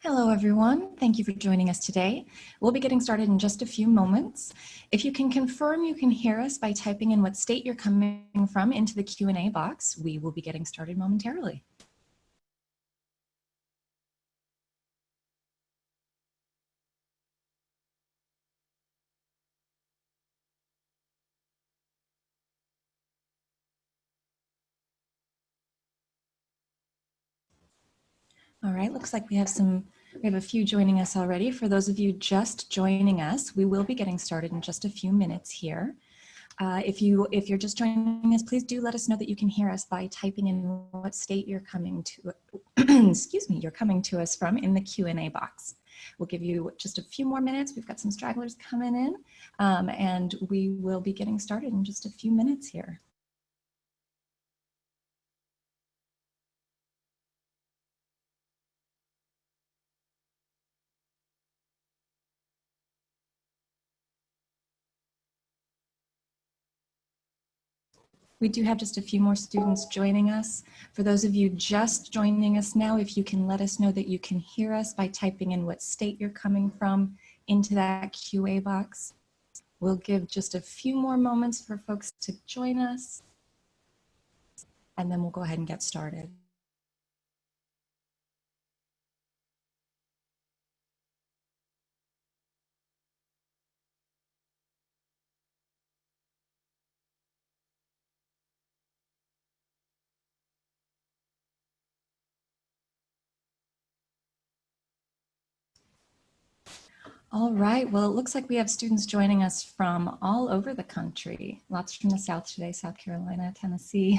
Hello, everyone. Thank you for joining us today. We'll be getting started in just a few moments. If you can confirm you can hear us by typing in what state you're coming from into the Q&A box, we will be getting started momentarily. All right, looks like we have a few joining us already. For those of you just joining us, we will be getting started in just a few minutes here. If you're just joining us, please do let us know that you can hear us by typing in what state you're coming to, excuse me, you're coming to us from in the Q&A box. We'll give you just a few more minutes. We've got some stragglers coming in, and we will be getting started in just a few minutes here. We do have just a few more students joining us. For those of you just joining us now, if you can let us know that you can hear us by typing in what state you're coming from into that QA box. We'll give just a few more moments for folks to join us, and then we'll go ahead and get started. All right, well, it looks like we have students joining us from all over the country. Lots from the South today, South Carolina, Tennessee.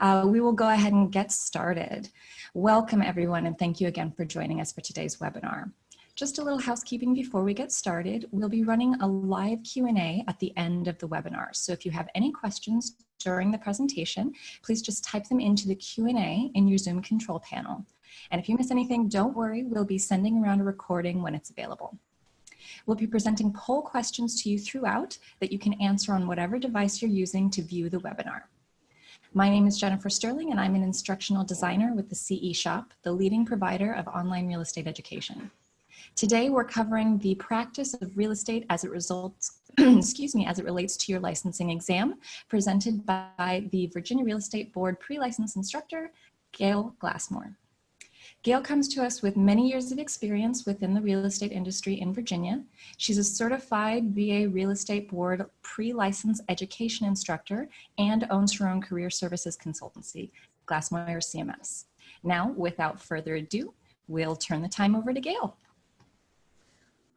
We will go ahead and get started. Welcome everyone, and thank you again for joining us for today's webinar. Just a little housekeeping before we get started. We'll be running a live Q&A at the end of the webinar. So if you have any questions during the presentation, please just type them into the Q&A in your Zoom control panel. And if you miss anything, don't worry, we'll be sending around a recording when it's available. We'll be presenting poll questions to you throughout that you can answer on whatever device you're using to view the webinar. My name is Jennifer Sterling, and I'm an instructional designer with the CE Shop, the leading provider of online real estate education. Today, we're covering the practice of real estate as it results, excuse me, as it relates to your licensing exam, presented by the Virginia Real Estate Board pre-license instructor, Gail Glassmore. Gail comes to us with many years of experience within the real estate industry in Virginia. She's a certified VA Real Estate Board pre-license education instructor and owns her own career services consultancy, Glassmore CMS. Now, without further ado, we'll turn the time over to Gail.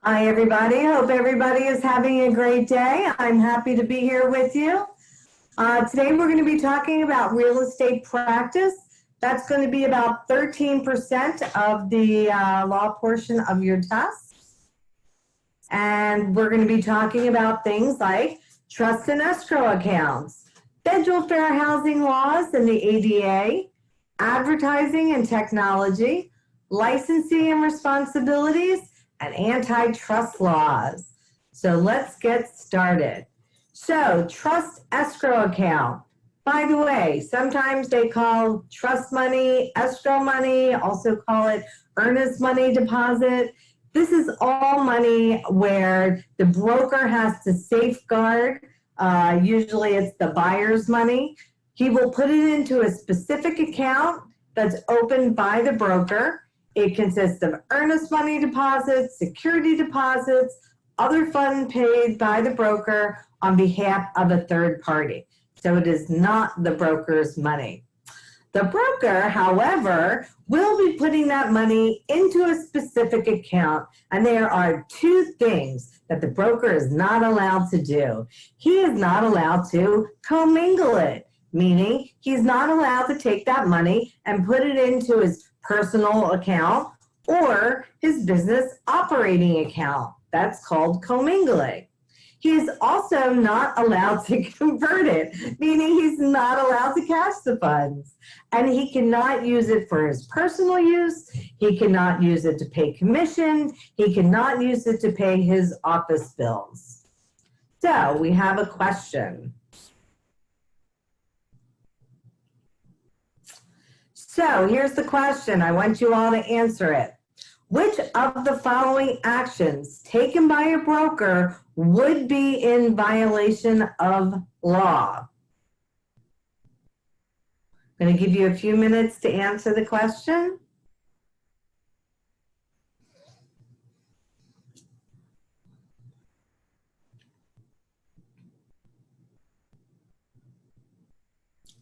Hi, everybody. Hope everybody is having a great day. I'm happy to be here with you. Today, we're going to be talking about real estate practice. That's going to be about 13% of the law portion of your test. And we're going to be talking about things like trust and escrow accounts, federal fair housing laws and the ADA, advertising and technology, licensing and responsibilities, and antitrust laws. So let's get started. So trust escrow account. By the way, sometimes they call trust money, escrow money, also call it earnest money deposit. This is all money where the broker has to safeguard, usually it's the buyer's money. He will put it into a specific account that's opened by the broker. It consists of earnest money deposits, security deposits, other funds paid by the broker on behalf of a third party. So it is not the broker's money. The broker, however, will be putting that money into a specific account, and there are two things that the broker is not allowed to do. He is not allowed to commingle it, meaning he's not allowed to take that money and put it into his personal account or his business operating account. That's called commingling. He is also not allowed to convert it, meaning he's not allowed to cash the funds. And he cannot use it for his personal use. He cannot use it to pay commission. He cannot use it to pay his office bills. So we have a question. So here's the question. I want you all to answer it. Which of the following actions taken by a broker would be in violation of law? I'm going to give you a few minutes to answer the question.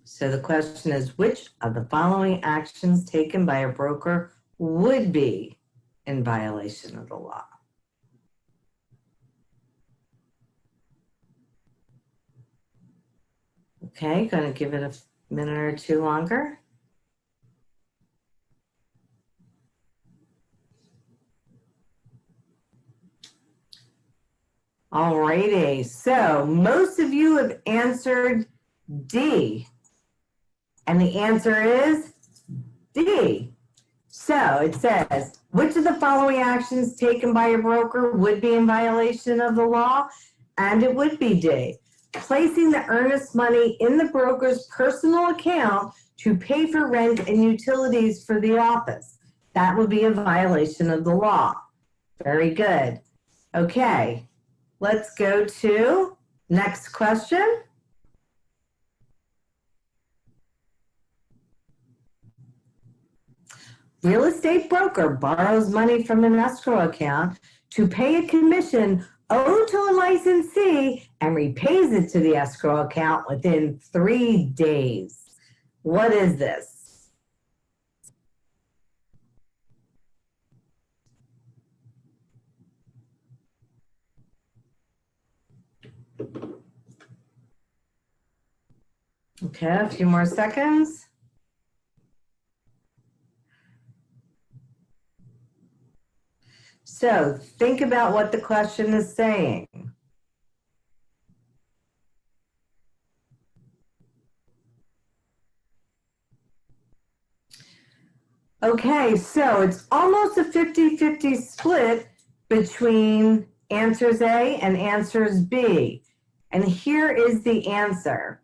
So the question is, which of the following actions taken by a broker would be in violation of the law? Okay, going to give it a minute or two longer. All righty, so most of you have answered D. And the answer is D. So it says, which of the following actions taken by a broker would be in violation of the law? And it would be D. Placing the earnest money in the broker's personal account to pay for rent and utilities for the office. That would be a violation of the law. Very good. Okay, let's go to next question. Real estate broker borrows money from an escrow account to pay a commission owed to a licensee and repays it to the escrow account within 3 days. What is this? Okay, a few more seconds. So think about what the question is saying. Okay, so it's almost a 50-50 split between answers A and answers B. And here is the answer.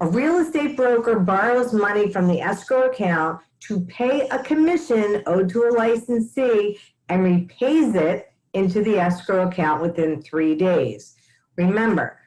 A real estate broker borrows money from the escrow account to pay a commission owed to a licensee and repays it into the escrow account within 3 days. Remember,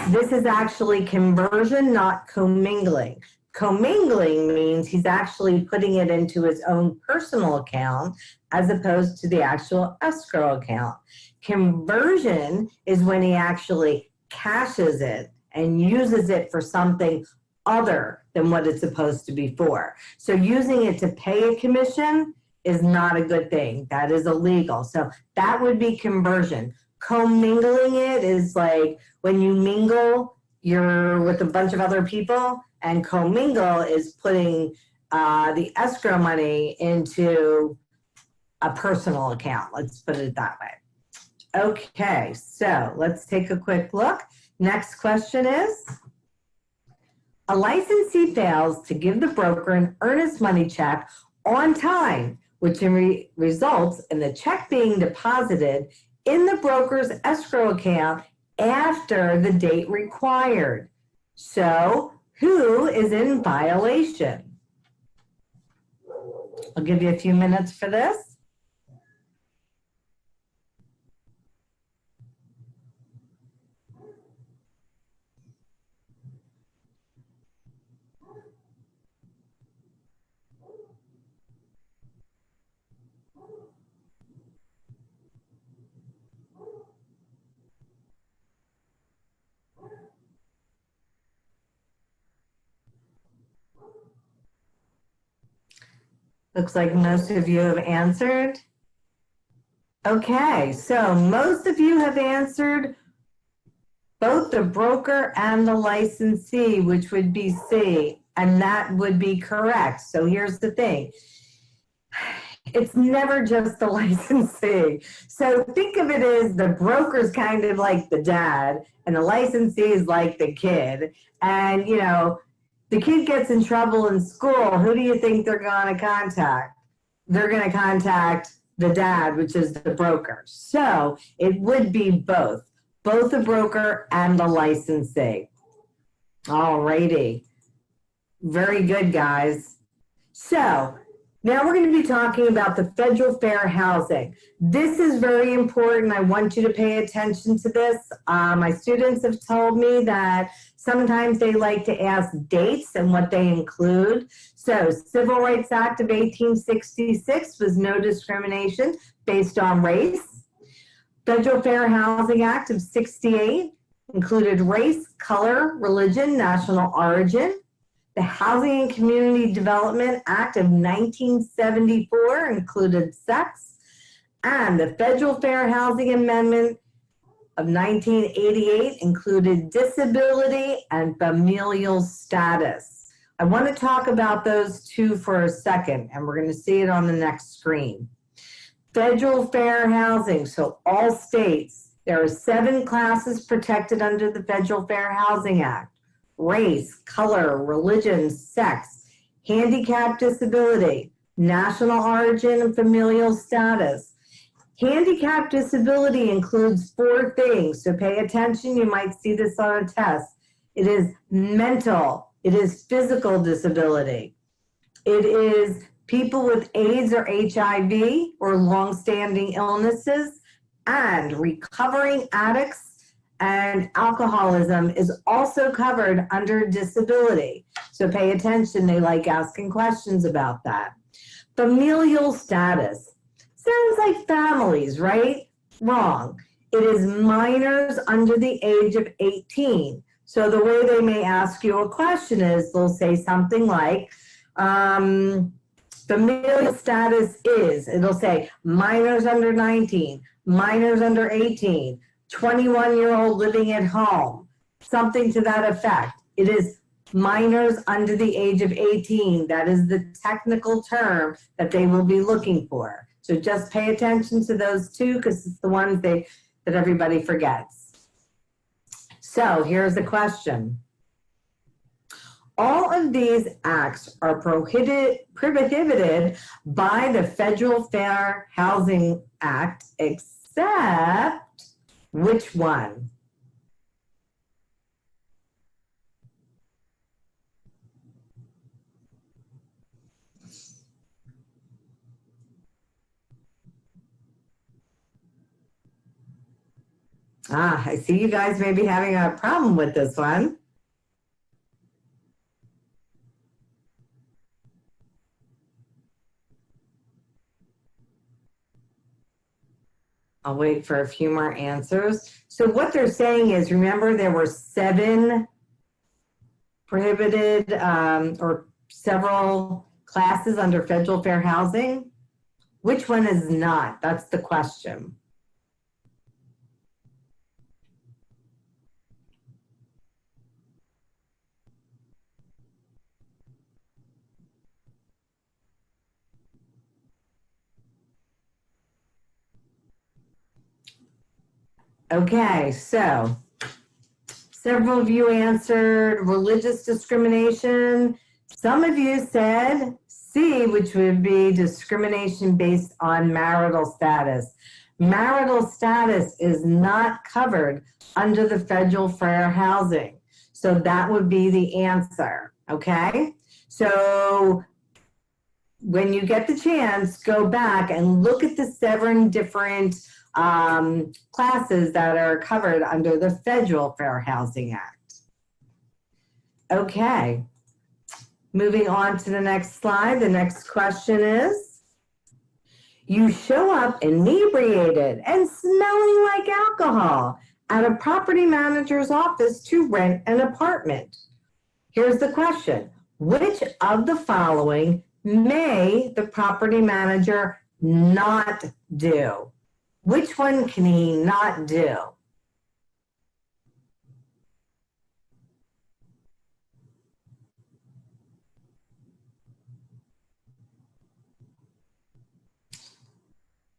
this is actually conversion, not commingling. Commingling means he's actually putting it into his own personal account as opposed to the actual escrow account. Conversion is when he actually cashes it and uses it for something other than what it's supposed to be for. So using it to pay a commission is not a good thing. That is illegal. So that would be conversion. Commingling it is like when you mingle, you're with a bunch of other people, and commingle is putting the escrow money into a personal account. Let's put it that way. Okay, so let's take a quick look. Next question is, a licensee fails to give the broker an earnest money check on time, which results in the check being deposited in the broker's escrow account after the date required. So, who is in violation? I'll give you a few minutes for this. Looks like most of you have answered. Okay, so most of you have answered both the broker and the licensee, which would be C, and that would be correct. So here's the thing. It's never just the licensee. So think of it as the broker's kind of like the dad, and the licensee is like the kid. And, you know, the kid gets in trouble in school, who do you think they're going to contact? They're going to contact the dad, which is the broker. So it would be both the broker and the licensee. All righty. Very good, guys. So Now we're going to be talking about the federal fair housing. This is very important. I want you to pay attention to this. My students have told me that sometimes they like to ask dates and what they include. So Civil Rights Act of 1866 was no discrimination based on race. Federal Fair Housing Act of 68 included race, color, religion, national origin. The Housing and Community Development Act of 1974 included sex, and the Federal Fair Housing Amendment of 1988 included disability and familial status. I want to talk about those two for a second, and we're going to see it on the next screen. Federal fair housing, so all states, there are 7 classes protected under the Federal Fair Housing Act. Race, color, religion, sex, handicap, disability, national origin, and familial status. Handicap disability includes 4 things, so pay attention. You might see this on a test. It is mental, it is physical disability, it is people with AIDS or HIV or longstanding illnesses, and recovering addicts and alcoholism is also covered under disability. So pay attention, they like asking questions about that. Familial status. Sounds like families, right? Wrong. It is minors under the age of 18. So the way they may ask you a question is they'll say something like, familial status is, it'll say minors under 19, minors under 18, 21-year-old living at home, something to that effect. It is minors under the age of 18. That is the technical term that they will be looking for. So just pay attention to those two because it's the ones that everybody forgets. So here's the question. All of these acts are prohibited by the Federal Fair Housing Act except which one? I see you guys may be having a problem with this one. I'll wait for a few more answers. So what they're saying is, remember there were 7 prohibited or several classes under federal fair housing. Which one is not? That's the question. Okay, so several of you answered religious discrimination. Some of you said C, which would be discrimination based on marital status. Marital status is not covered under the federal fair housing. So that would be the answer, okay? So when you get the chance, go back and look at the 7 different classes that are covered under the Federal Fair Housing Act. Okay, moving on to the next slide. The next question is, you show up inebriated and smelling like alcohol at a property manager's office to rent an apartment. Here's the question. Which of the following may the property manager not do? Which one can he not do?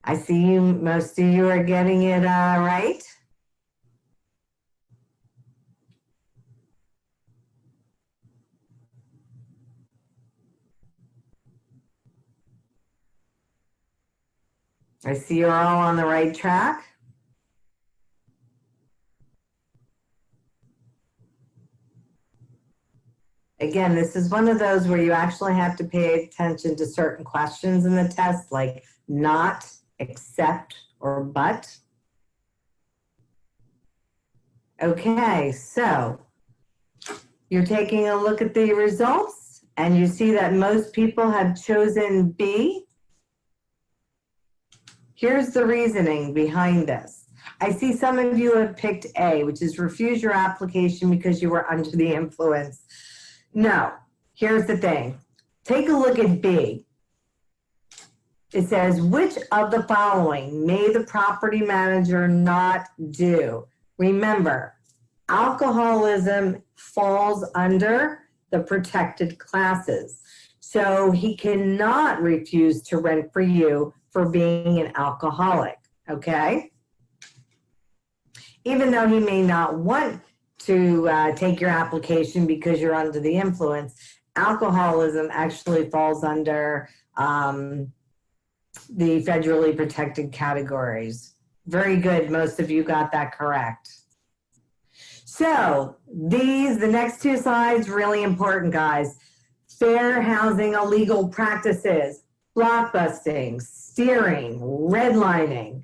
I see you, most of you are getting it right. I see you're all on the right track. Again, this is one of those where you actually have to pay attention to certain questions in the test, like not, except, or but. Okay, so you're taking a look at the results and you see that most people have chosen B. Here's the reasoning behind this. I see some of you have picked A, which is refuse your application because you were under the influence. No, here's the thing. Take a look at B. It says, which of the following may the property manager not do? Remember, alcoholism falls under the protected classes. So he cannot refuse to rent for you for being an alcoholic, okay? Even though he may not want to take your application because you're under the influence, alcoholism actually falls under the federally protected categories. Very good, most of you got that correct. So the next two slides, really important, guys. Fair housing illegal practices, blockbusting, steering, redlining.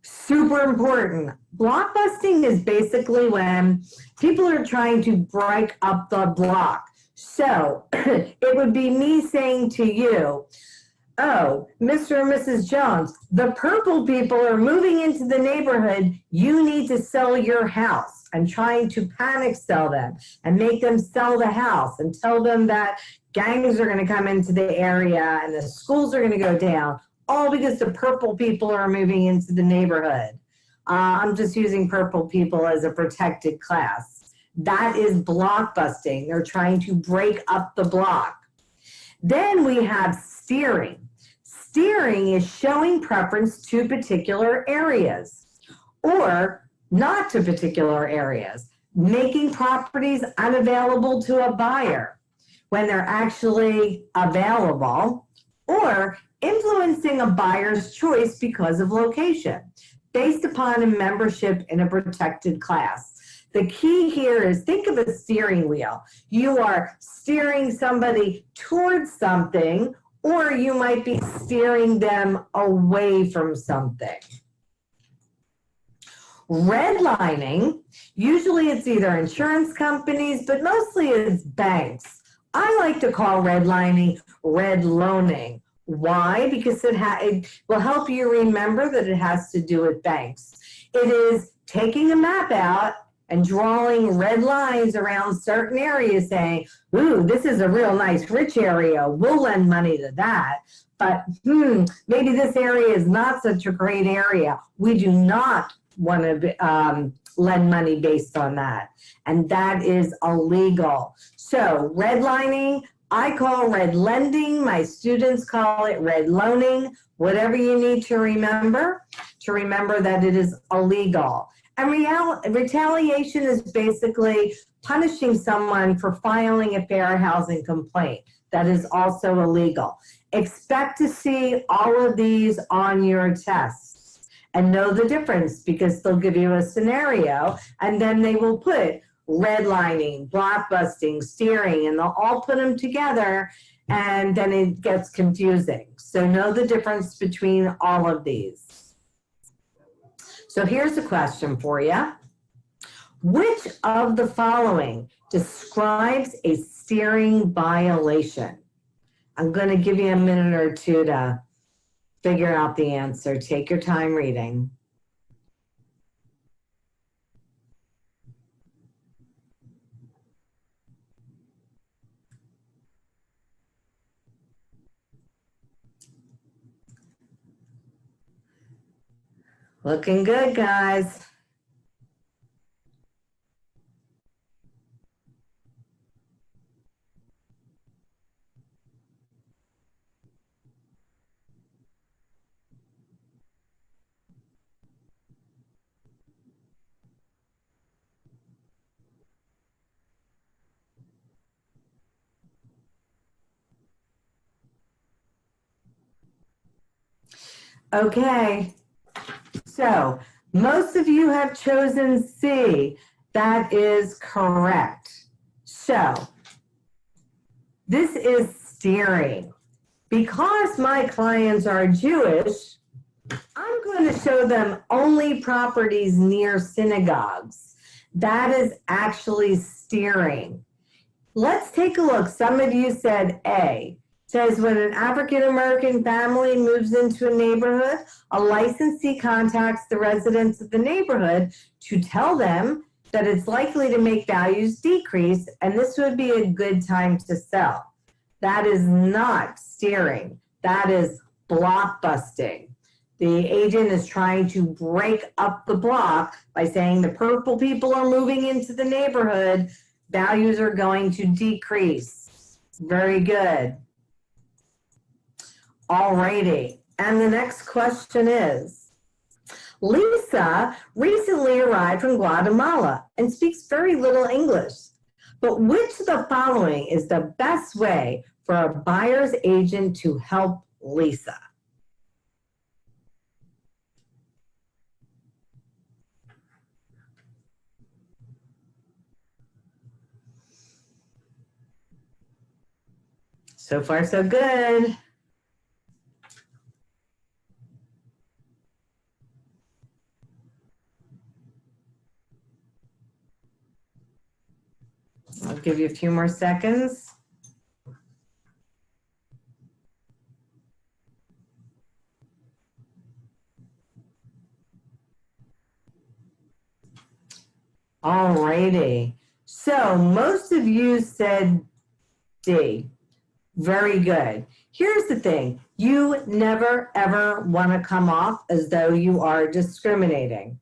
Super important. Blockbusting is basically when people are trying to break up the block. So it would be me saying to you, oh, Mr. and Mrs. Jones, the purple people are moving into the neighborhood. You need to sell your house. I'm trying to panic sell them and make them sell the house and tell them that gangs are going to come into the area and the schools are going to go down, all because the purple people are moving into the neighborhood. I'm just using purple people as a protected class. That is blockbusting. They're trying to break up the block. Then we have steering. Steering is showing preference to particular areas or not to particular areas, making properties unavailable to a buyer when they're actually available, or influencing a buyer's choice because of location, based upon a membership in a protected class. The key here is think of a steering wheel. You are steering somebody towards something, or you might be steering them away from something. Redlining, usually it's either insurance companies, but mostly it's banks. I like to call redlining red loaning. Why? Because it will help you remember that it has to do with banks. It is taking a map out and drawing red lines around certain areas saying, ooh, this is a real nice rich area. We'll lend money to that. But maybe this area is not such a great area. We do not want to lend money based on that. And that is illegal. So redlining, I call red lending. My students call it red loaning. Whatever you need to remember that it is illegal. And retaliation is basically punishing someone for filing a fair housing complaint. That is also illegal. Expect to see all of these on your tests and know the difference, because they'll give you a scenario and then they will put redlining, blockbusting, steering, and they'll all put them together and then it gets confusing. So know the difference between all of these. So here's a question for you. Which of the following describes a steering violation? I'm going to give you a minute or two to figure out the answer. Take your time reading. Looking good, guys. Okay, so most of you have chosen C. That is correct. So This is steering. Because my clients are Jewish, I'm going to show them only properties near synagogues. That is actually steering. Let's take a look. Some of you said A. Says when an African-American family moves into a neighborhood, a licensee contacts the residents of the neighborhood to tell them that it's likely to make values decrease, and this would be a good time to sell. That is not steering. That is block busting. The agent is trying to break up the block by saying the purple people are moving into the neighborhood, values are going to decrease. Very good. Alrighty, and the next question is, Lisa recently arrived from Guatemala and speaks very little English, but which of the following is the best way for a buyer's agent to help Lisa? So far, so good. I'll give you a few more seconds. All righty. So most of you said D. Very good. Here's the thing. You never, ever want to come off as though you are discriminating.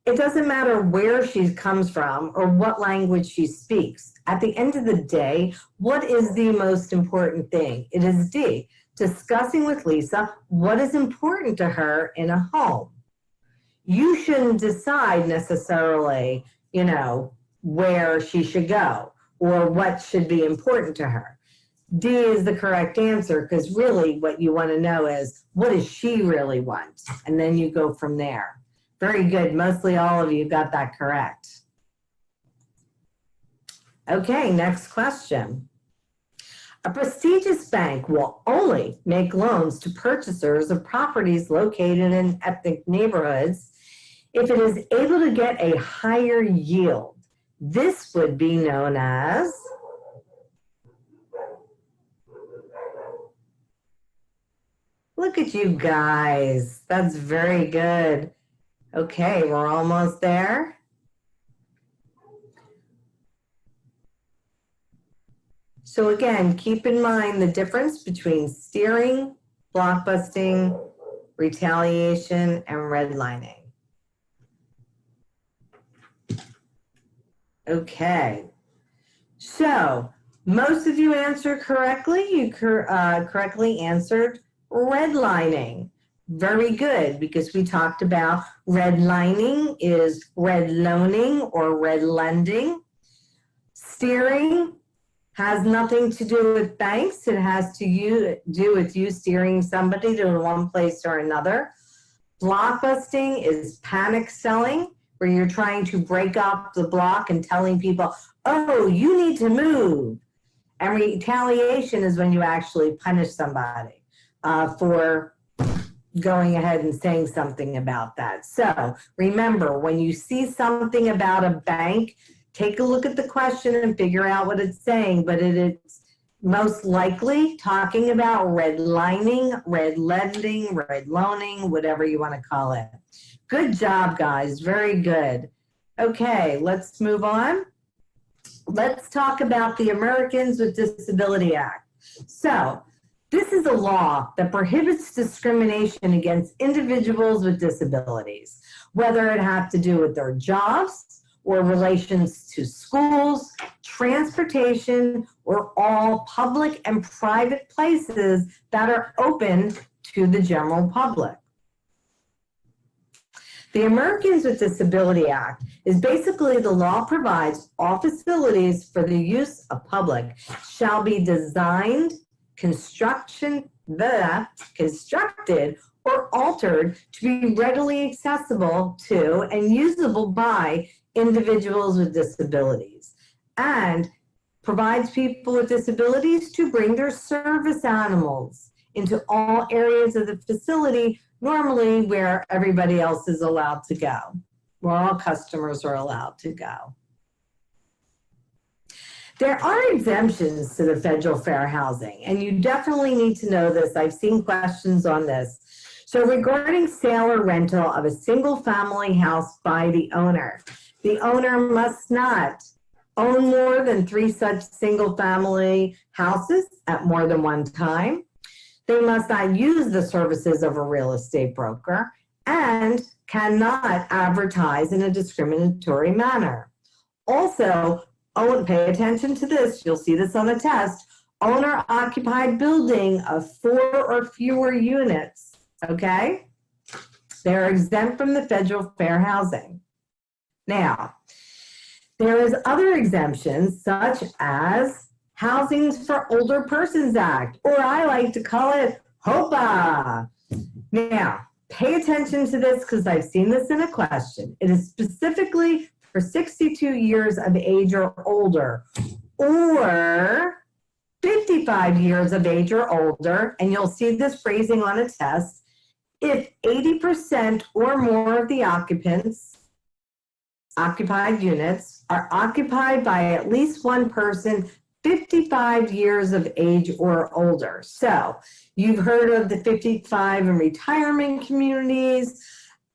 It doesn't matter where she comes from or what language she speaks. At the end of the day, what is the most important thing? It is D, discussing with Lisa what is important to her in a home. You shouldn't decide necessarily, you know, where she should go or what should be important to her. D is the correct answer because really what you want to know is what does she really want? And then you go from there. Very good. Mostly all of you got that correct. Okay, next question. A prestigious bank will only make loans to purchasers of properties located in ethnic neighborhoods if it is able to get a higher yield. This would be known as look at you guys. That's very good. Okay, we're almost there. So again, keep in mind the difference between steering, blockbusting, retaliation, and redlining. Okay, so most of you answered correctly. You correctly answered redlining. Very good, because we talked about redlining is red loaning or red lending. Steering has nothing to do with banks. It has to do with you steering somebody to one place or another. Blockbusting is panic selling, where you're trying to break up the block and telling people, oh, you need to move. And retaliation is when you actually punish somebody for going ahead and saying something about that. So remember, when you see something about a bank, take a look at the question and figure out what it's saying, but it's most likely talking about redlining, red lending, red loaning, whatever you want to call it. Good job, guys. Very good. Okay, let's move on. Let's talk about the Americans with Disability Act. So, this is a law that prohibits discrimination against individuals with disabilities, whether it has to do with their jobs or relations to schools, transportation, or all public and private places that are open to the general public. The Americans with Disability Act is basically the law provides all facilities for the use of public shall be designed, constructed or altered to be readily accessible to and usable by individuals with disabilities. And provides people with disabilities to bring their service animals into all areas of the facility, normally where everybody else is allowed to go, where all customers are allowed to go. There are exemptions to the federal fair housing, and you definitely need to know this. I've seen questions on this. So regarding sale or rental of a single family house by the owner must not own more than 3 such single family houses at more than one time. They must not use the services of a real estate broker and cannot advertise in a discriminatory manner. Also, pay attention to this, you'll see this on the test, owner-occupied building of 4 or fewer units, okay? They're exempt from the federal fair housing. Now, there is other exemptions such as Housings for Older Persons Act, or I like to call it HOPA. Now, pay attention to this because I've seen this in a question. It is specifically for 62 years of age or older, or 55 years of age or older, and you'll see this phrasing on a test, if 80% or more of the occupants, occupied units, are occupied by at least one person 55 years of age or older. So you've heard of the 55 in retirement communities.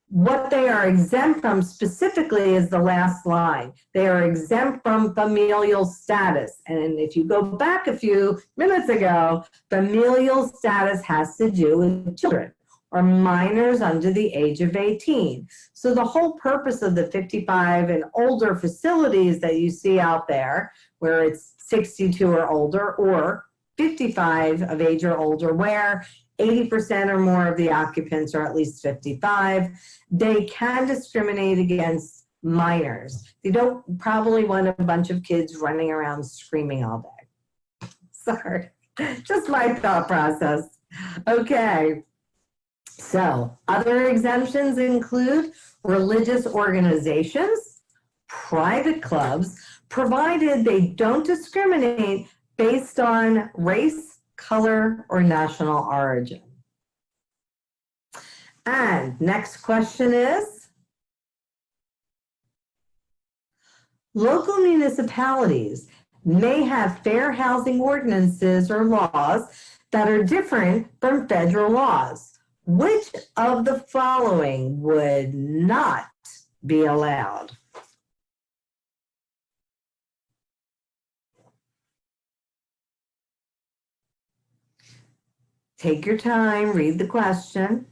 What they are exempt from specifically is the last line. They are exempt from familial status. And if you go back a few minutes ago, familial status has to do with children or minors under the age of 18. So the whole purpose of the 55 and older facilities that you see out there, where it's 62 or older, or 55 of age or older, where 80% or more of the occupants are at least 55, they can discriminate against minors. They don't probably want a bunch of kids running around screaming all day. Sorry, just my thought process. Okay, so other exemptions include religious organizations, private clubs, provided they don't discriminate based on race, color, or national origin. And next question is, local municipalities may have fair housing ordinances or laws that are different from federal laws. Which of the following would not be allowed? Take your time, read the question.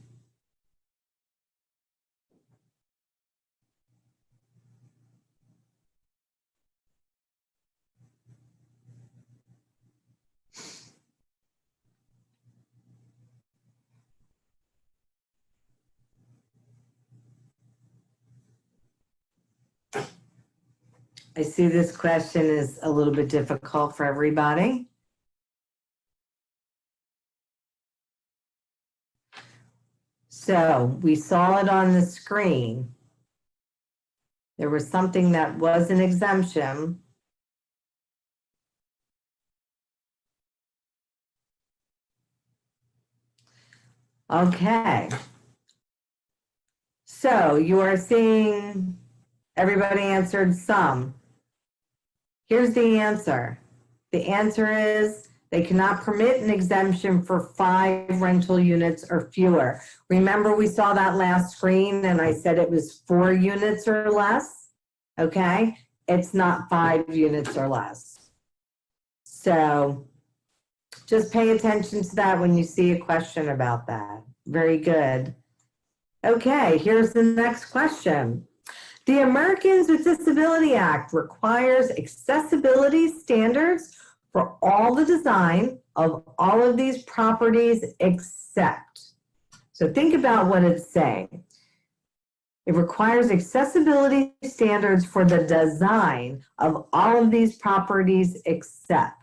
I see this question is a little bit difficult for everybody. So we saw it on the screen. There was something that was an exemption. Okay. So you are seeing everybody answered some. Here's the answer. The answer is they cannot permit an exemption for 5 rental units or fewer. Remember we saw that last screen and I said it was 4 units or less, okay? It's not 5 units or less. So just pay attention to that when you see a question about that. Very good. Okay, here's the next question. The Americans with Disability Act requires accessibility standards for all the design of all of these properties except. So think about what it's saying. It requires accessibility standards for the design of all of these properties except.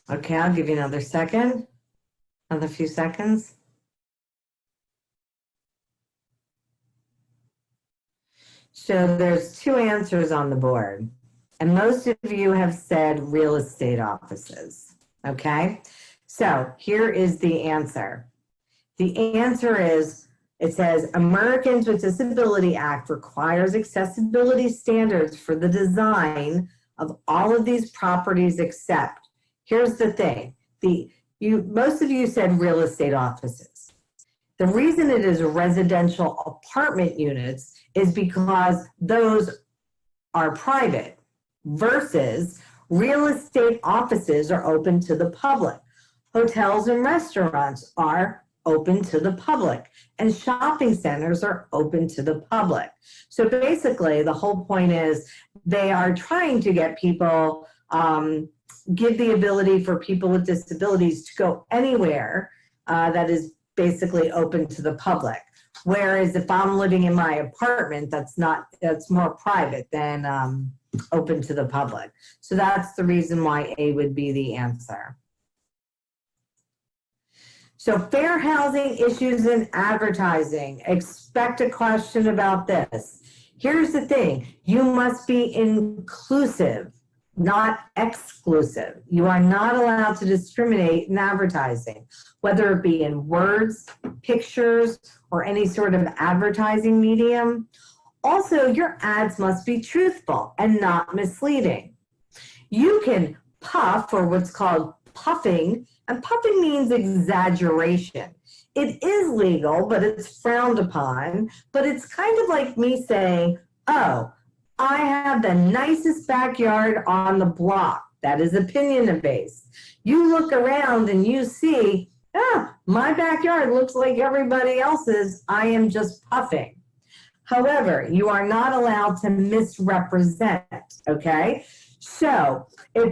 Okay, I'll give you another second, another few seconds. So there's two answers on the board, and most of you have said real estate offices, okay? So here is the answer. The answer is, it says Americans with Disability Act requires accessibility standards for the design of all of these properties except, here's the thing, most of you said real estate offices. The reason it is residential apartment units is because those are private versus real estate offices are open to the public. Hotels and restaurants are open to the public, and shopping centers are open to the public. So basically, the whole point is they are trying to get people, give the ability for people with disabilities to go anywhere that is basically open to the public. Whereas if I'm living in my apartment, that's more private than open to the public. So that's the reason why A would be the answer. So fair housing issues and advertising. Expect a question about this. Here's the thing, you must be inclusive, not exclusive. You are not allowed to discriminate in advertising, whether it be in words, pictures, or any sort of advertising medium. Also, your ads must be truthful and not misleading. You can puff, or what's called puffing, and puffing means exaggeration. It is legal, but it's frowned upon, but it's kind of like me saying, oh, I have the nicest backyard on the block. That is opinion-based. You look around and you see, my backyard looks like everybody else's. I am just puffing. However, you are not allowed to misrepresent, okay? So if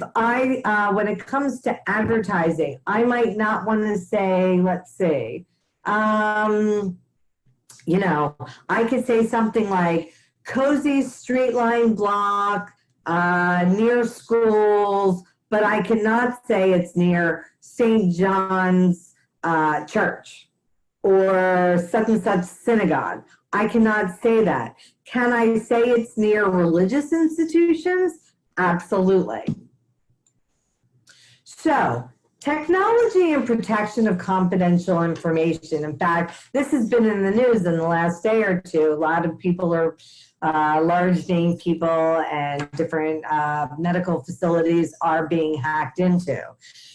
when it comes to advertising, I might not want to say, let's see, you know, I could say something like cozy streetline block near schools, but I cannot say it's near St. John's Church or such and such synagogue. I cannot say that. Can I say it's near religious institutions? Absolutely. So, technology and protection of confidential information. In fact, this has been in the news in the last day or two. A lot of people are, large name people and different medical facilities are being hacked into.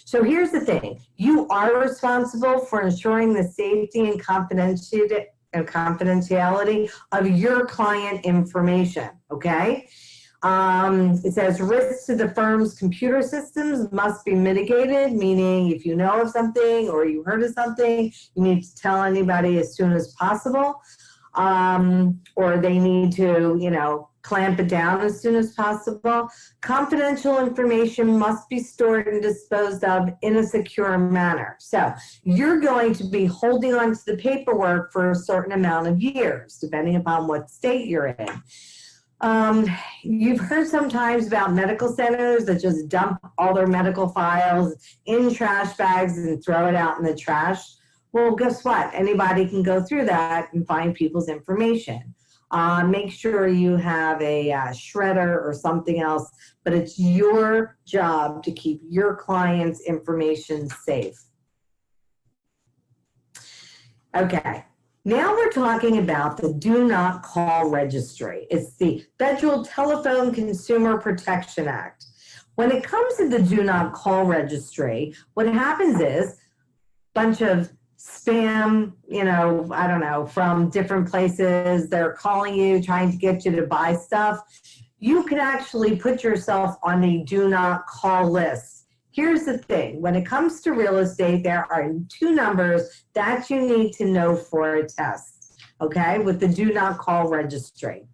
So here's the thing. You are responsible for ensuring the safety and confidentiality of your client information, okay? It says risks to the firm's computer systems must be mitigated, meaning if you know of something or you heard of something, you need to tell anybody as soon as possible, or they need to, you know, clamp it down as soon as possible. Confidential information must be stored and disposed of in a secure manner. So you're going to be holding on to the paperwork for a certain amount of years, depending upon what state you're in. You've heard sometimes about medical centers that just dump all their medical files in trash bags and throw it out in the trash. Well, guess what? Anybody can go through that and find people's information. Make sure you have a shredder or something else, but it's your job to keep your client's information safe. Okay. Now we're talking about the Do Not Call Registry. It's the Federal Telephone Consumer Protection Act. When it comes to the Do Not Call Registry, what happens is a bunch of spam, you know, I don't know, from different places, they're calling you, trying to get you to buy stuff. You can actually put yourself on the Do Not Call list. Here's the thing, when it comes to real estate, there are two numbers that you need to know for a test, okay, with the Do Not Call Registry.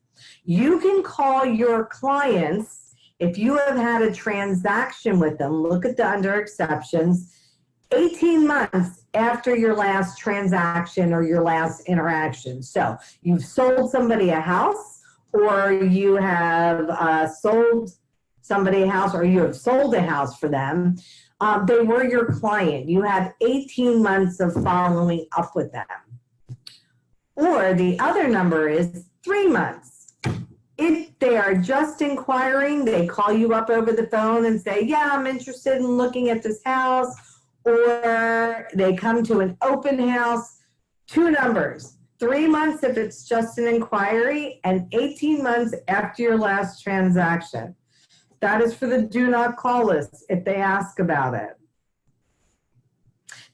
You can call your clients if you have had a transaction with them, look at the under exceptions, 18 months after your last transaction or your last interaction. So you've sold somebody a house, or you have sold somebody a house, or you have sold a house for them. They were your client. You had 18 months of following up with them. Or the other number is 3 months. If they are just inquiring, they call you up over the phone and say, yeah, I'm interested in looking at this house. Or they come to an open house. 2 numbers, 3 months if it's just an inquiry, and 18 months after your last transaction. That is for the do not call list if they ask about it.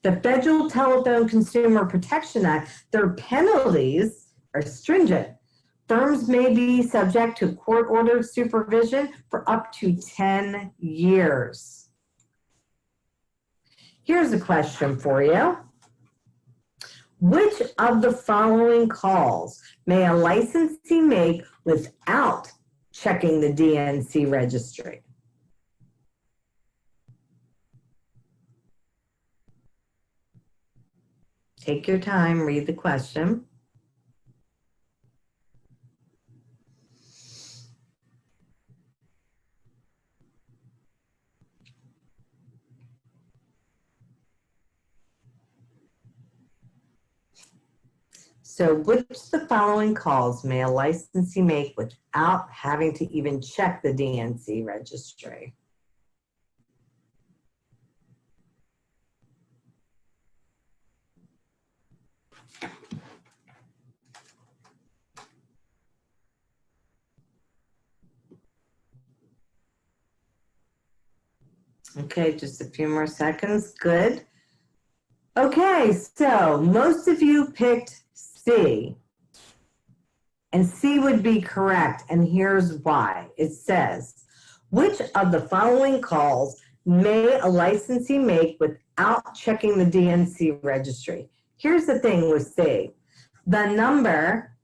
The Federal Telephone Consumer Protection Act, their penalties are stringent. Firms may be subject to court-ordered supervision for up to 10 years. Here's a question for you. Which of the following calls may a licensee make without checking the DNC registry? Take your time, read the question. So which of the following calls may a licensee make without having to even check the DNC registry? Okay, just a few more seconds. Good. Okay, so most of you picked C. And C would be correct, and here's why. It says, which of the following calls may a licensee make without checking the DNC registry? Here's the thing with C. The number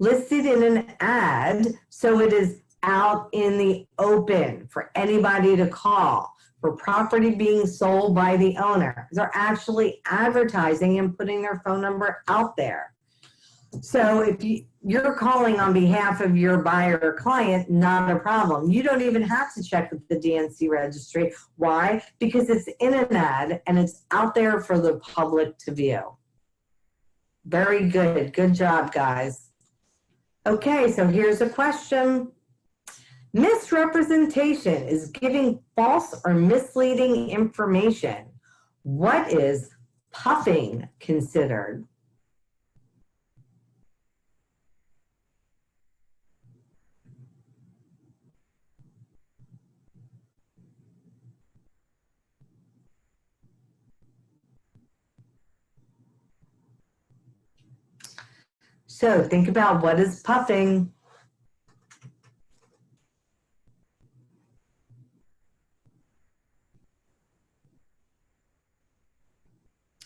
listed in an ad, so it is out in the open for anybody to call, for property being sold by the owner. They're actually advertising and putting their phone number out there. So if you're calling on behalf of your buyer or client, not a problem. You don't even have to check with the DNC registry. Why? Because it's in an ad and it's out there for the public to view. Very good. Good job, guys. Okay, so here's a question. Misrepresentation is giving false or misleading information. What is puffing considered? So think about what is puffing.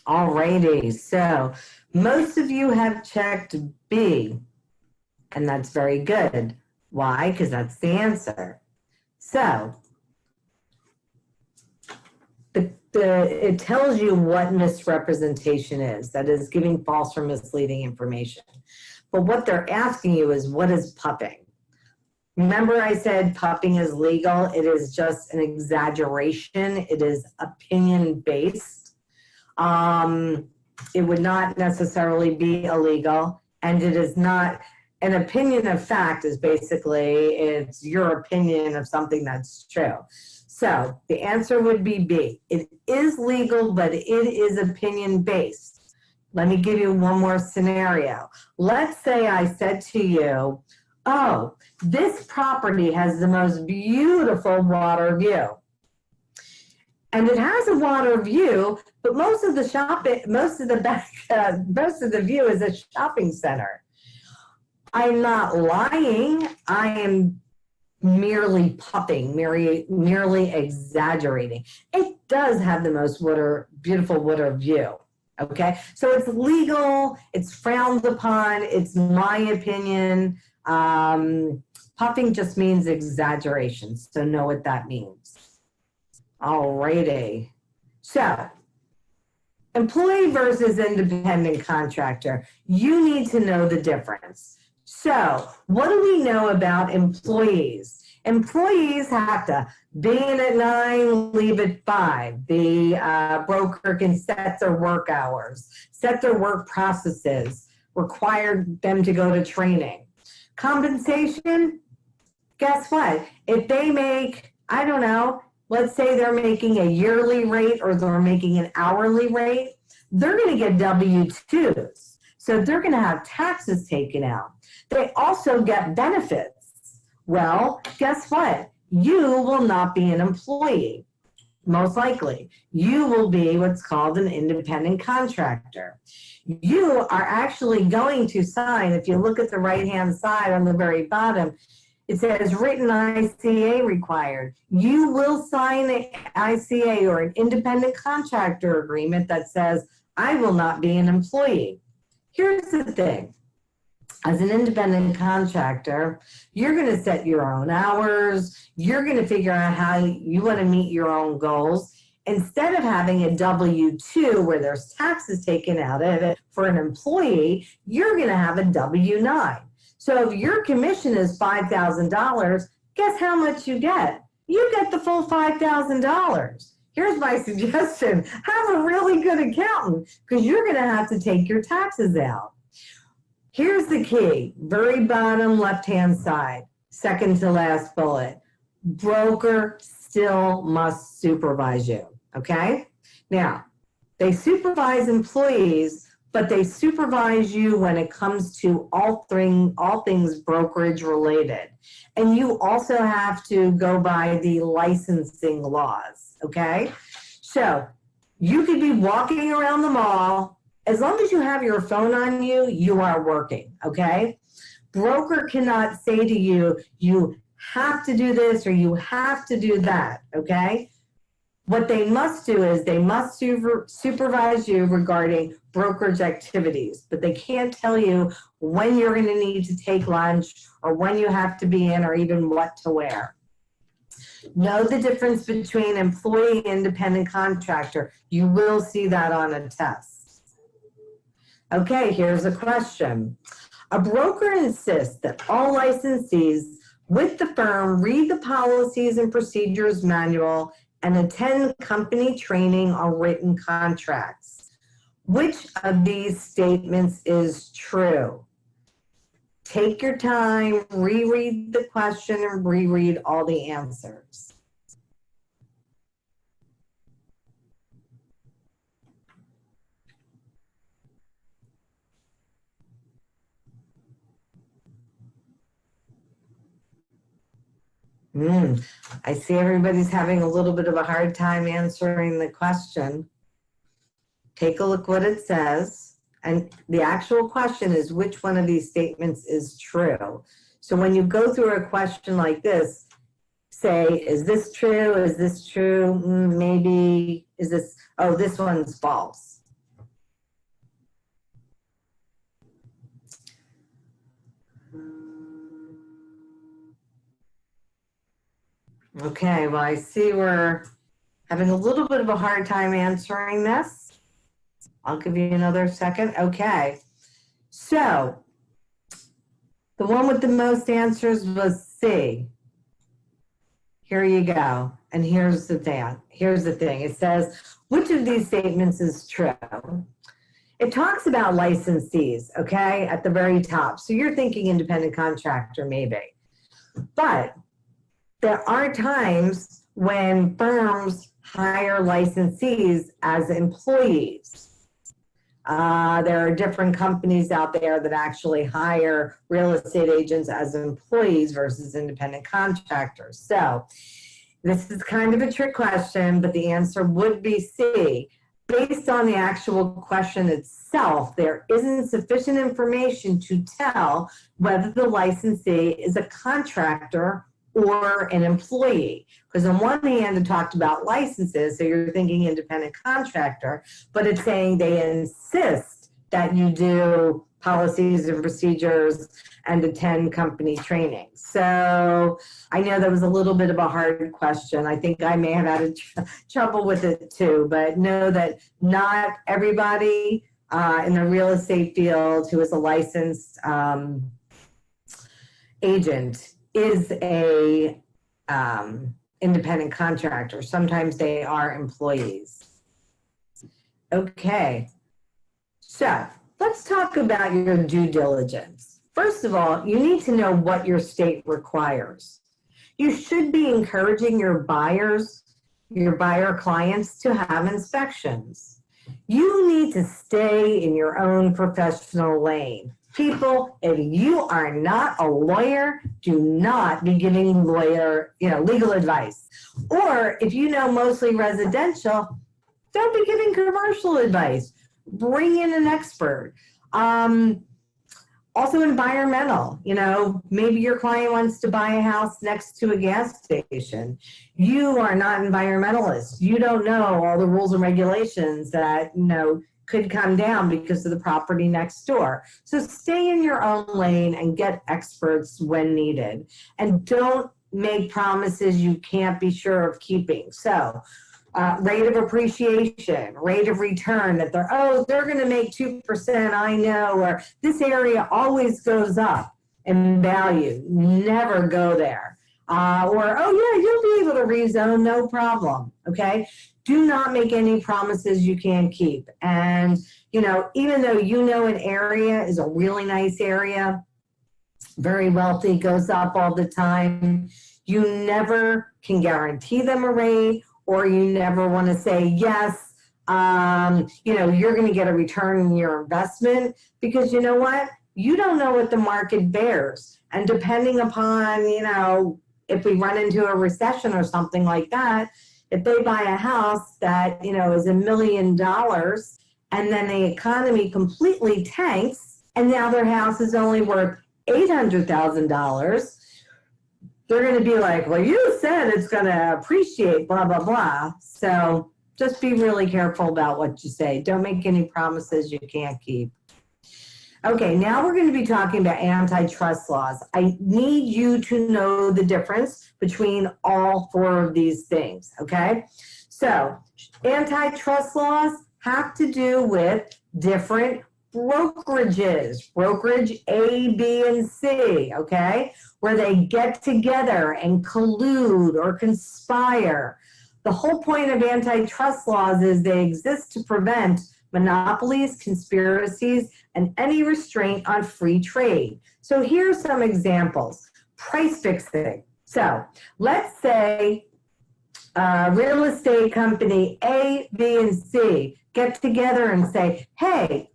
Alrighty, so most of you have checked B, and that's very good. Why? Because that's the answer. So it tells you what misrepresentation is. That is giving false or misleading information. But what they're asking you is, what is puffing? Remember I said puffing is legal. It is just an exaggeration. It is opinion-based. It would not necessarily be illegal, and it is not. An opinion of fact is basically, it's your opinion of something that's true. So the answer would be B. It is legal, but it is opinion-based. Let me give you one more scenario. Let's say I said to you, oh, this property has the most beautiful water view. And it has a water view, but most of the view is a shopping center. I'm not lying. I am merely puffing, merely exaggerating. It does have the most beautiful water view. Okay, so it's legal. It's frowned upon. It's my opinion. Puffing just means exaggeration. So know what that means. Alrighty. So, employee versus independent contractor. You need to know the difference. So, what do we know about employees? Employees have to be in at 9, leave at 5. The broker can set their work hours, set their work processes, require them to go to training. Compensation, guess what? If they make, I don't know, let's say they're making a yearly rate or they're making an hourly rate, they're going to get W-2s. So they're going to have taxes taken out. They also get benefits. Well, guess what? You will not be an employee, most likely. You will be what's called an independent contractor. You are actually going to sign, if you look at the right-hand side on the very bottom, it says written ICA required. You will sign an ICA or an independent contractor agreement that says, I will not be an employee. Here's the thing. As an independent contractor, you're going to set your own hours. You're going to figure out how you want to meet your own goals. Instead of having a W-2 where there's taxes taken out of it for an employee, you're going to have a W-9. So if your commission is $5,000, guess how much you get? You get the full $5,000. Here's my suggestion. Have a really good accountant because you're going to have to take your taxes out. Here's the key, very bottom left-hand side, second to last bullet. Broker still must supervise you, okay? Now, they supervise employees, but they supervise you when it comes to all things brokerage related. And you also have to go by the licensing laws, okay? So you could be walking around the mall. As long as you have your phone on you, you are working, okay? Broker cannot say to you, you have to do this or you have to do that, okay? What they must do is they must supervise you regarding brokerage activities, but they can't tell you when you're going to need to take lunch or when you have to be in or even what to wear. Know the difference between employee and independent contractor. You will see that on a test. Okay, here's a question. A broker insists that all licensees with the firm read the policies and procedures manual and attend company training on written contracts. Which of these statements is true? Take your time, reread the question, and reread all the answers. I see everybody's having a little bit of a hard time answering the question. Take a look what it says. And the actual question is, which one of these statements is true? So when you go through a question like this, say, is this true? Is this true? Maybe, is this, oh, this one's false. Okay, well, I see we're having a little bit of a hard time answering this. I'll give you another second. Okay, so the one with the most answers was C. Here you go. And here's the thing. It says, which of these statements is true? It talks about licensees, okay, at the very top. So you're thinking independent contractor, maybe. But there are times when firms hire licensees as employees. There are different companies out there that actually hire real estate agents as employees versus independent contractors. So this is kind of a trick question, but the answer would be C. Based on the actual question itself, there isn't sufficient information to tell whether the licensee is a contractor or an employee. Because on one hand, it talked about licenses, so you're thinking independent contractor, but it's saying they insist that you do policies and procedures and attend company training. So I know that was a little bit of a hard question. I think I may have had trouble with it too, but know that not everybody in the real estate field who is a licensed agent is a independent contractors. Sometimes they are employees. Okay, so let's talk about your due diligence. First of all, you need to know what your state requires. You should be encouraging your buyer clients to have inspections. You need to stay in your own professional lane. People, if you are not a lawyer, do not be giving legal advice. Or if you know mostly residential, don't be giving commercial advice. Bring in an expert. Also environmental, maybe your client wants to buy a house next to a gas station. You are not environmentalist. You don't know all the rules and regulations that, could come down because of the property next door. So stay in your own lane and get experts when needed. And don't make promises you can't be sure of keeping. So rate of appreciation, rate of return, that they're going to make 2%, I know, or this area always goes up in value. Never go there. Or, oh yeah, you'll be able to rezone, no problem, okay? Do not make any promises you can't keep. And, even though an area is a really nice area, very wealthy, goes up all the time, you never can guarantee them a rate, or you never want to say, yes, you're going to get a return in your investment, because you know what? You don't know what the market bears. And depending upon, if we run into a recession or something like that, if they buy a house that, is $1 million and then the economy completely tanks and now their house is only worth $800,000, they're going to be like, well, you said it's going to appreciate, blah, blah, blah. So just be really careful about what you say. Don't make any promises you can't keep. Okay, now we're going to be talking about antitrust laws. I need you to know the difference between all four of these things, okay? So antitrust laws have to do with different brokerages, brokerage A, B, and C, okay? Where they get together and collude or conspire. The whole point of antitrust laws is they exist to prevent monopolies, conspiracies, and any restraint on free trade. So here's some examples. Price fixing. So let's say real estate company A, B, and C get together and say, hey,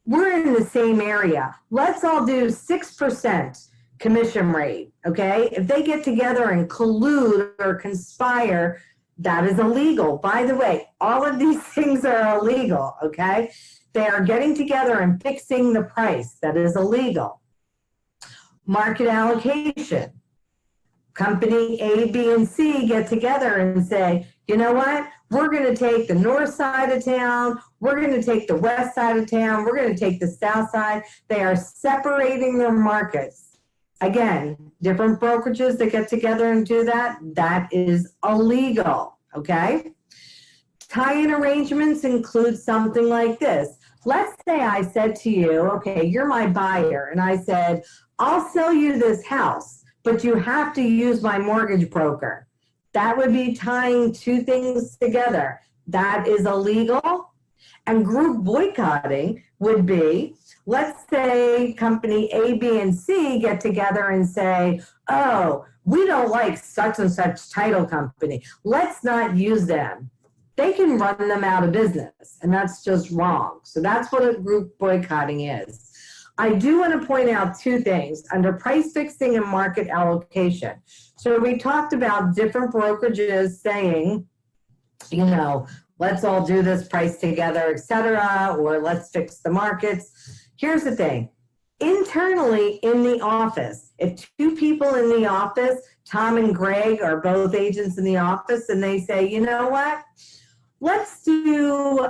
we're in the same area. Let's all do 6% commission rate, okay? If they get together and collude or conspire, that is illegal. By the way, all of these things are illegal, okay? They are getting together and fixing the price. That is illegal. Market allocation. Company A, B, and C get together and say, you know what? We're going to take the north side of town. We're going to take the west side of town. We're going to take the south side. They are separating their markets. Again, different brokerages that get together and do that, that is illegal, okay? Tie-in arrangements include something like this. Let's say I said to you, okay, you're my buyer, and I said, I'll sell you this house, but you have to use my mortgage broker. That would be tying two things together. That is illegal. And group boycotting would be, let's say company A, B, and C get together and say, oh, we don't like such and such title company. Let's not use them. They can run them out of business, and that's just wrong. So that's what a group boycotting is. I do want to point out two things under price fixing and market allocation. So we talked about different brokerages saying, let's all do this price together, etc., or let's fix the markets. Here's the thing. Internally in the office, if two people in the office, Tom and Greg are both agents in the office, and they say, you know what, let's do,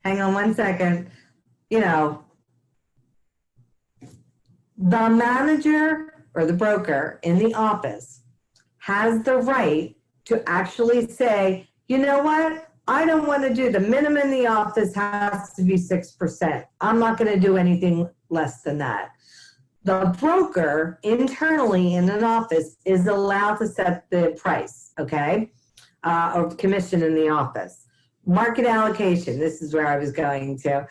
hang on one second, the manager or the broker in the office has the right to actually say, you know what, I don't want to do, the minimum in the office has to be 6%. I'm not going to do anything less than that. The broker internally in an office is allowed to set the price, okay, or commission in the office. Market allocation, this is where I was going to.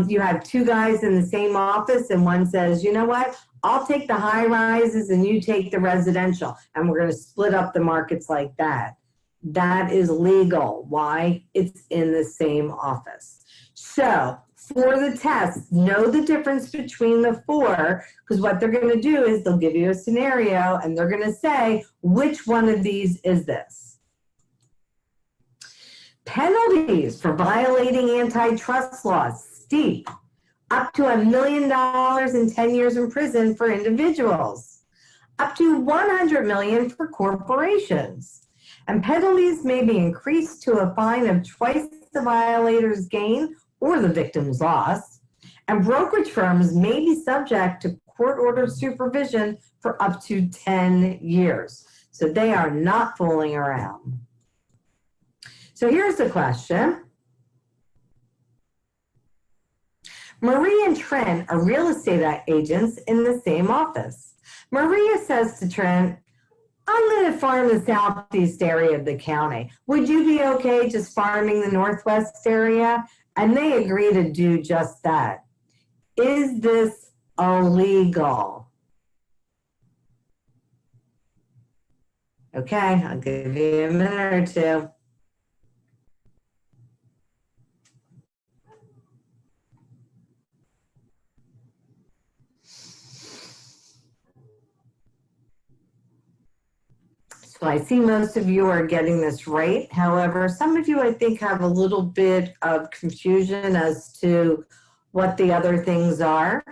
You have two guys in the same office and one says, you know what, I'll take the high rises and you take the residential, and we're going to split up the markets like that. That is legal. Why? It's in the same office. So for the test, know the difference between the four, because what they're going to do is they'll give you a scenario and they're going to say, which one of these is this? Penalties for violating antitrust laws, steep, up to $1 million and 10 years in prison for individuals, up to $100 million for corporations. And penalties may be increased to a fine of twice the violator's gain or the victim's loss. And brokerage firms may be subject to court-ordered supervision for up to 10 years. So they are not fooling around. So here's the question. Marie and Trent are real estate agents in the same office. Maria says to Trent, I'm going to farm the southeast area of the county. Would you be okay just farming the northwest area? And they agree to do just that. Is this illegal? Okay, I'll give you a minute or two. So I see most of you are getting this right. However, some of you, I think, have a little bit of confusion as to what the other things are.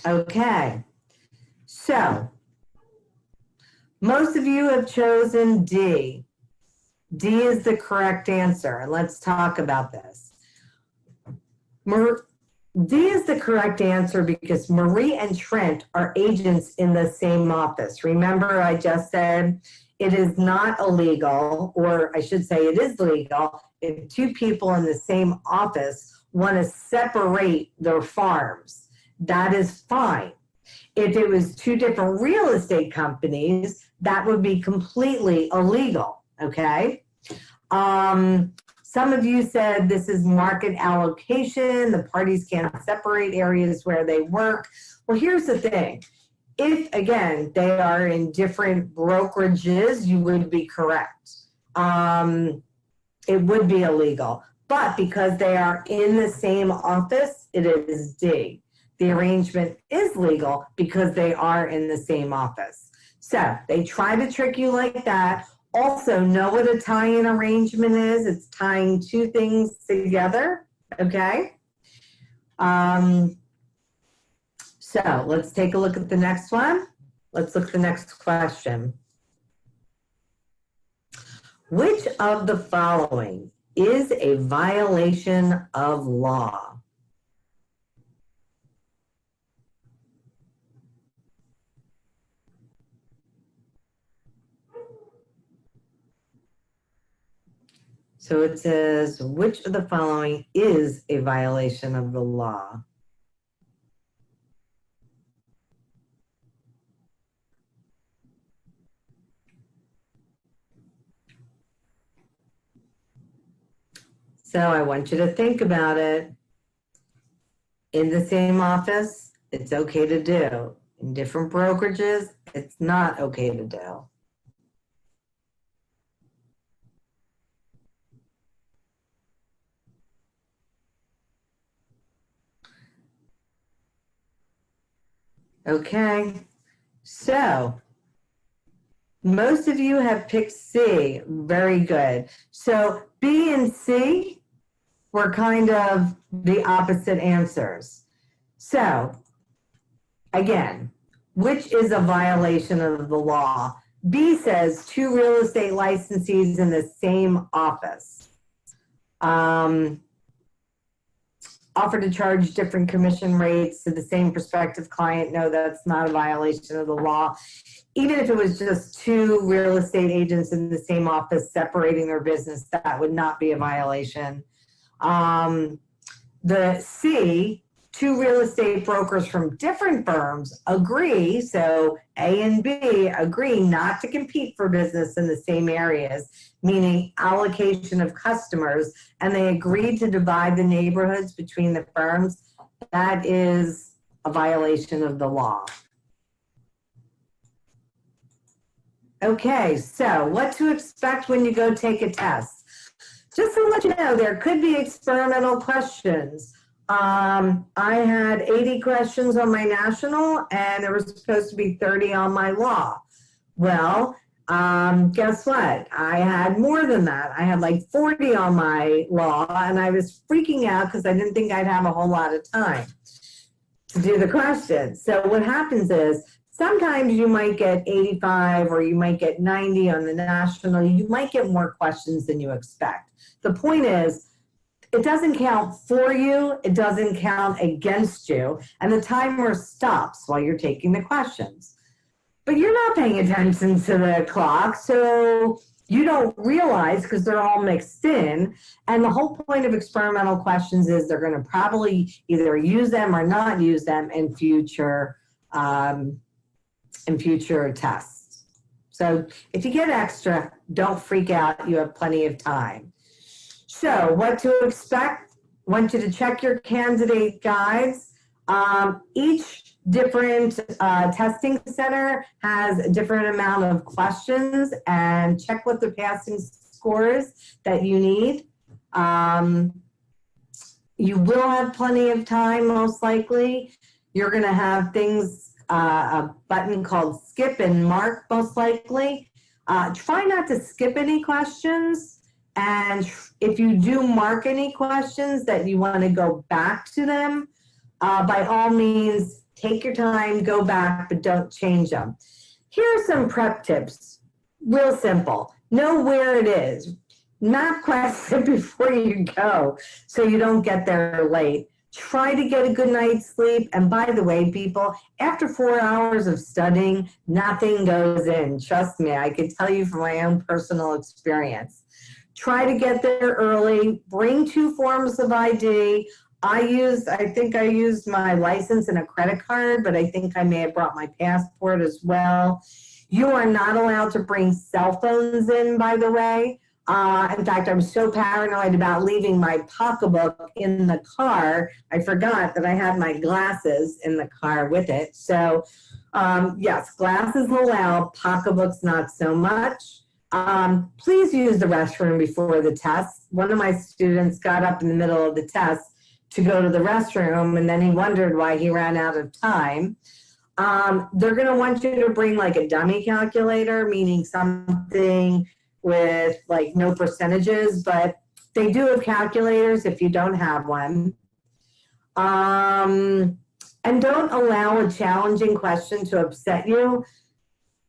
Okay, so most of you have chosen D. D is the correct answer, and let's talk about this. D is the correct answer because Marie and Trent are agents in the same office. Remember, I just said it is not illegal, or I should say it is legal, if two people in the same office want to separate their farms. That is fine. If it was two different real estate companies, that would be completely illegal, okay? Some of you said this is market allocation. The parties can't separate areas where they work. Well, here's the thing. If, again, they are in different brokerages, you would be correct. It would be illegal. But because they are in the same office, it is D. The arrangement is legal because they are in the same office. So they try to trick you like that. Also, know what a tie-in arrangement is. It's tying two things together, okay? So let's take a look at the next one. Let's look at the next question. Which of the following is a violation of law? So it says, which of the following is a violation of the law? So I want you to think about it. In the same office, it's okay to do. In different brokerages, it's not okay to do. Okay, so most of you have picked C. Very good. So B and C were kind of the opposite answers. So again, which is a violation of the law? B says two real estate licensees in the same office. offer to charge different commission rates to the same prospective client, no, that's not a violation of the law. Even if it was just two real estate agents in the same office separating their business, that would not be a violation. The C, two real estate brokers from different firms agree, so A and B agree not to compete for business in the same areas, meaning allocation of customers, and they agreed to divide the neighborhoods between the firms. That is a violation of the law. Okay, so what to expect when you go take a test. Just to let you know, there could be experimental questions. I had 80 questions on my national, and there was supposed to be 30 on my law. Well, guess what? I had more than that. I had like 40 on my law, and I was freaking out because I didn't think I'd have a whole lot of time to do the questions. So what happens is, sometimes you might get 85 or you might get 90 on the national. You might get more questions than you expect. The point is, it doesn't count for you, it doesn't count against you, and the timer stops while you're taking the questions. But you're not paying attention to the clock, so you don't realize because they're all mixed in. And the whole point of experimental questions is they're going to probably either use them or not use them in future tests. So if you get extra, don't freak out. You have plenty of time. So what to expect? I want you to check your candidate guides. Each different testing center has a different amount of questions, and check what the passing scores that you need. You will have plenty of time, most likely. You're going to have things, a button called skip and mark, most likely. Try not to skip any questions. And if you do mark any questions that you want to go back to them, by all means, take your time, go back, but don't change them. Here are some prep tips. Real simple. Know where it is. Map question before you go so you don't get there late. Try to get a good night's sleep. And by the way, people, after 4 hours of studying, nothing goes in. Trust me, I can tell you from my own personal experience. Try to get there early. Bring 2 forms of ID. I think I used my license and a credit card, but I think I may have brought my passport as well. You are not allowed to bring cell phones in, by the way. In fact, I'm so paranoid about leaving my pocketbook in the car. I forgot that I had my glasses in the car with it. So yes, glasses allowed, pocketbooks not so much. Please use the restroom before the test. One of my students got up in the middle of the test to go to the restroom, and then he wondered why he ran out of time. They're going to want you to bring like a dummy calculator, meaning something with like no percentages, but they do have calculators if you don't have one. And don't allow a challenging question to upset you.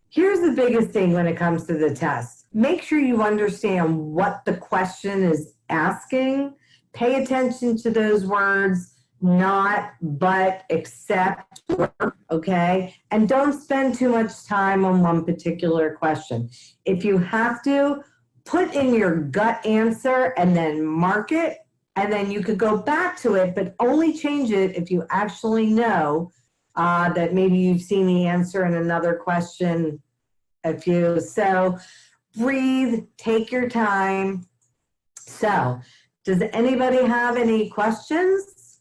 Here's the biggest thing when it comes to the test. Make sure you understand what the question is asking. Pay attention to those words, not, but, except, okay? And don't spend too much time on one particular question. If you have to, put in your gut answer and then mark it, and then you could go back to it, but only change it if you actually know that maybe you've seen the answer in another question. So breathe, take your time. So does anybody have any questions?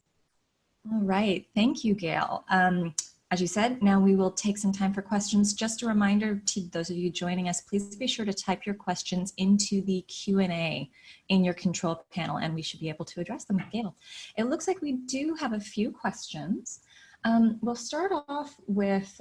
All right, thank you, Gail. As you said, now we will take some time for questions. Just a reminder to those of you joining us, please be sure to type your questions into the Q&A in your control panel, and we should be able to address them with Gail. It looks like we do have a few questions. We'll start off with,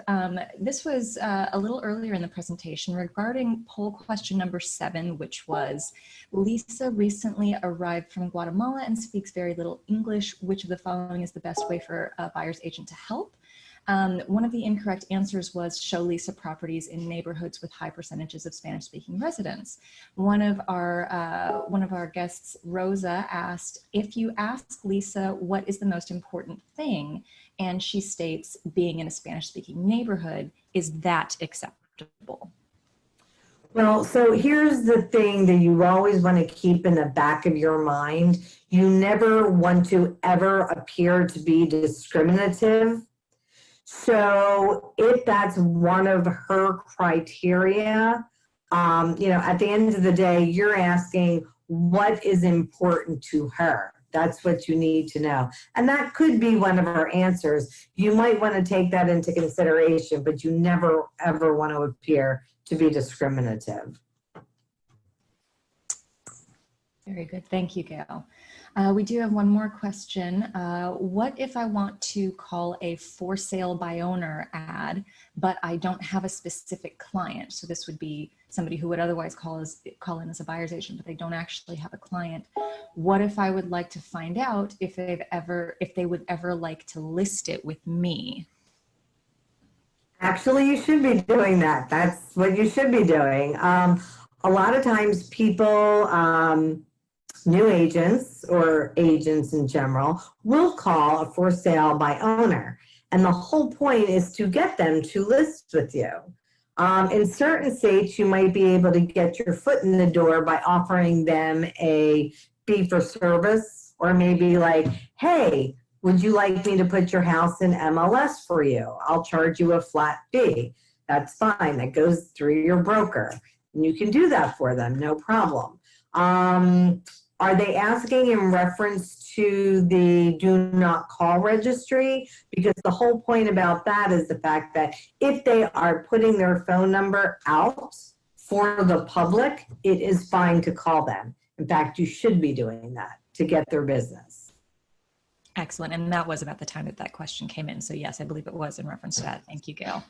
this was a little earlier in the presentation regarding poll question number 7, which was, Lisa recently arrived from Guatemala and speaks very little English. Which of the following is the best way for a buyer's agent to help? One of the incorrect answers was show Lisa properties in neighborhoods with high percentages of Spanish-speaking residents. One of our guests, Rosa, asked, if you ask Lisa what is the most important thing, and she states being in a Spanish-speaking neighborhood, is that acceptable? Well, so here's the thing that you always want to keep in the back of your mind. You never want to ever appear to be discriminative. So if that's one of her criteria, at the end of the day, you're asking what is important to her. That's what you need to know. And that could be one of her answers. You might want to take that into consideration, but you never, ever want to appear to be discriminative. Very good. Thank you, Gail. We do have one more question. What if I want to call a for sale by owner ad, but I don't have a specific client? So this would be somebody who would otherwise call in as a buyer's agent, but they don't actually have a client. What if I would like to find out if they would ever like to list it with me? Actually, you should be doing that. That's what you should be doing. A lot of times people, new agents or agents in general, will call a for sale by owner. And the whole point is to get them to list with you. In certain states, you might be able to get your foot in the door by offering them a fee for service, or maybe like, hey, would you like me to put your house in MLS for you? I'll charge you a flat fee. That's fine. That goes through your broker. And you can do that for them, no problem. Are they asking in reference to the do not call registry? Because the whole point about that is the fact that if they are putting their phone number out for the public, it is fine to call them. In fact, you should be doing that to get their business. Excellent. And that was about the time that question came in. So yes, I believe it was in reference to that. Thank you, Gail.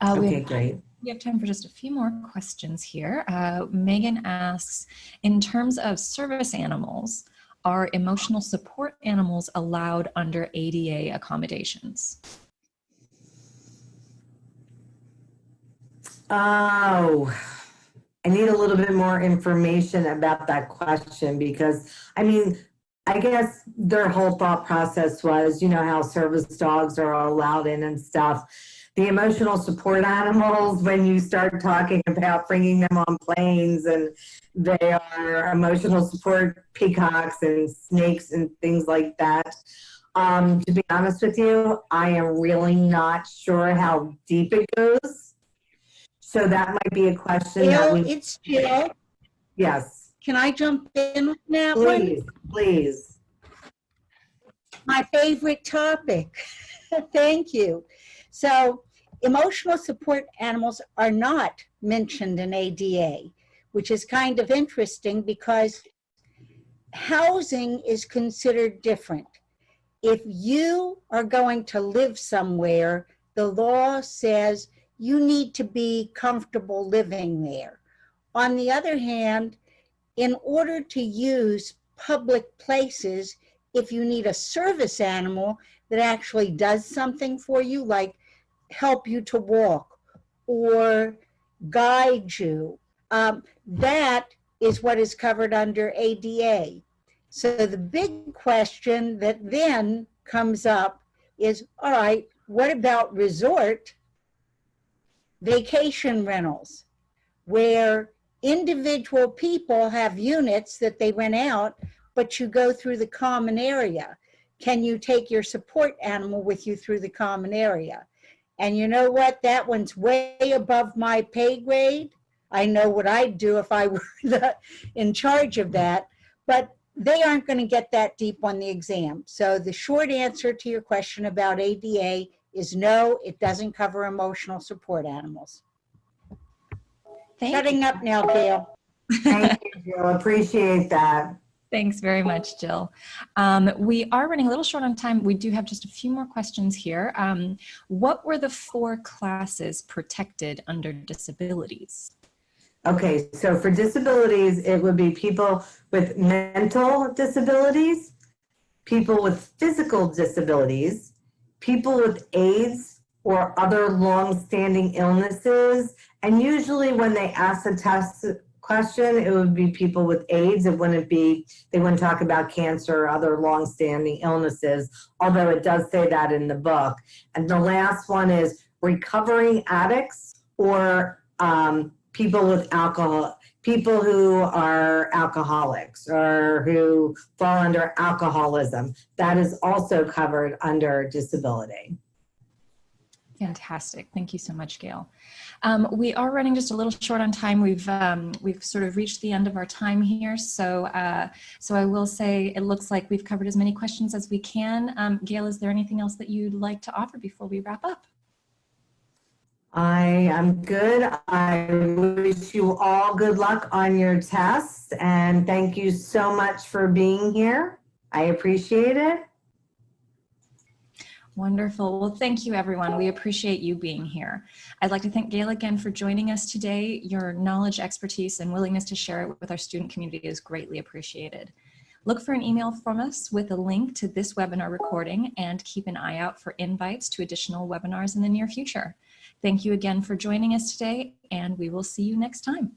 Okay, great. We have time for just a few more questions here. Megan asks, in terms of service animals, are emotional support animals allowed under ADA accommodations? Oh, I need a little bit more information about that question because, I guess their whole thought process was, how service dogs are allowed in and stuff. The emotional support animals, when you start talking about bringing them on planes and they are emotional support peacocks and snakes and things like that. To be honest with you, I am really not sure how deep it goes. So that might be a question. It's Jill. Yes. Can I jump in on that one? Please. My favorite topic. Thank you. So emotional support animals are not mentioned in ADA, which is kind of interesting because housing is considered different. If you are going to live somewhere, the law says you need to be comfortable living there. On the other hand, in order to use public places, if you need a service animal that actually does something for you, like help you to walk or guide you, that is what is covered under ADA. So the big question that then comes up is, all right, what about resort vacation rentals, where individual people have units that they rent out, but you go through the common area? Can you take your support animal with you through the common area? And you know what? That one's way above my pay grade. I know what I'd do if I were in charge of that, but they aren't going to get that deep on the exam. So the short answer to your question about ADA is no, it doesn't cover emotional support animals. Shutting up now, Gail. Thank you, Jill. Appreciate that. Thanks very much, Jill. We are running a little short on time. We do have just a few more questions here. What were the 4 classes protected under disabilities? Okay, so for disabilities, it would be people with mental disabilities, people with physical disabilities, people with AIDS, or other long-standing illnesses. And usually when they ask the test question, it would be people with AIDS. It wouldn't be, they wouldn't talk about cancer or other long-standing illnesses, although it does say that in the book. And the last one is recovering addicts or people with alcohol, people who are alcoholics or who fall under alcoholism. That is also covered under disability. Fantastic. Thank you so much, Gail. We are running just a little short on time. We've sort of reached the end of our time here. So I will say it looks like we've covered as many questions as we can. Gail, is there anything else that you'd like to offer before we wrap up? I am good. I wish you all good luck on your tests, and thank you so much for being here. I appreciate it. Wonderful. Well, thank you, everyone. We appreciate you being here. I'd like to thank Gail again for joining us today. Your knowledge, expertise, and willingness to share it with our student community is greatly appreciated. Look for an email from us with a link to this webinar recording, and keep an eye out for invites to additional webinars in the near future. Thank you again for joining us today, and we will see you next time.